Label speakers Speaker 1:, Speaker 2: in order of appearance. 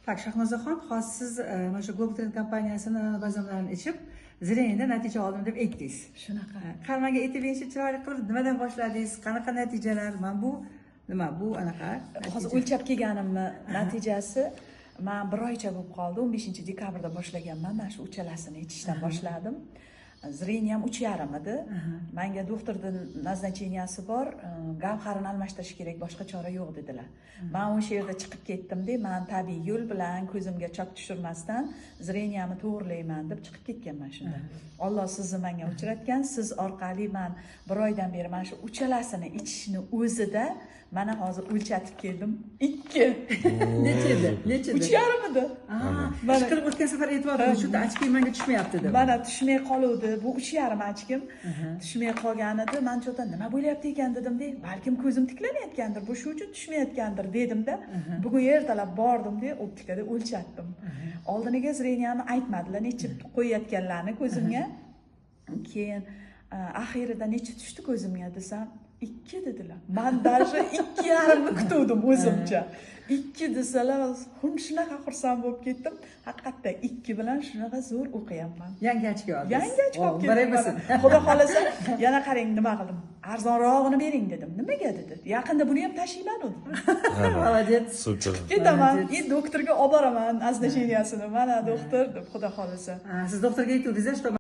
Speaker 1: Так, Shahnozaxon, hozir siz mana shu Globotrend kompaniyasini bazamlarini ichib, zirangda natija oldim deb aytdingiz.
Speaker 2: Shunaqa.
Speaker 1: Qarmaga aytib berish chiroyli qilib, nimadan boshladingiz? Qanaqa natijalar? Mana bu nima? Bu anaqa.
Speaker 2: Hozir o'lchab kelganimni natijasi men 1 oycha bo'lib qoldi. 15-dekabrda boshlaganman. Mana shu uchalasini ichishdan boshladim. Zreniyam 3,5 edi. Menga doktordan назначенияsi bor. Gavharini almashtirish kerak, boshqa chora yo'q dedilar. Men o'sha yerda chiqib ketdim-da, men tabiiy yo'l bilan ko'zimga chok tushirmasdan zreniyamni to'g'rilayman deb chiqib ketganman shunda. Alloh sizni menga uchratgan, siz orqali men 1 oydan beri mana shu uchalasini ichishni o'zida mana hozir o'lchatib keldim. 2.
Speaker 1: Necha edi? Necha edi?
Speaker 2: 3,5 edi.
Speaker 1: Mana qilib o'tgan safar aytibordingiz, shu ochkim menga tushmayapti deb.
Speaker 2: Mana tushmay qoluvdi. Bu 3,5 ochkim tushmay qolgan edi. Men cho'ta nima bo'lyapti ekan dedim-da, balkim ko'zim tiklanayotgandir, bu shu uchun tushmayotgandir dedim-da. Bugun ertalab bordim-da, optikada o'lchatdim. Oldiniga zreniyani aytmadilar, necha qo'yayotganlarni ko'zimga. Keyin oxirida necha tushdi ko'zimga desam, 2 dedilar. Men даже 2,5 ni kutuvdim o'zimcha. 2 desalar, shunaqa xursand bo'lib ketdim. Haqiqatda 2 bilan shunaqa zo'r o'qiyapman.
Speaker 1: Yangi ochko oldingiz.
Speaker 2: Yangi ochko olib keldim. Xudo xolasa, yana qarang nima qildim. Arzonrog'ini bering dedim. Nimaga dedi? Yaqinda buni ham tashiyman dedi.
Speaker 1: Молодец.
Speaker 3: Super.
Speaker 2: Ketaman, doktorga olib boraman назначениясini. Mana doktor deb xudo xolasa.
Speaker 1: Siz doktorga aytdingiz, что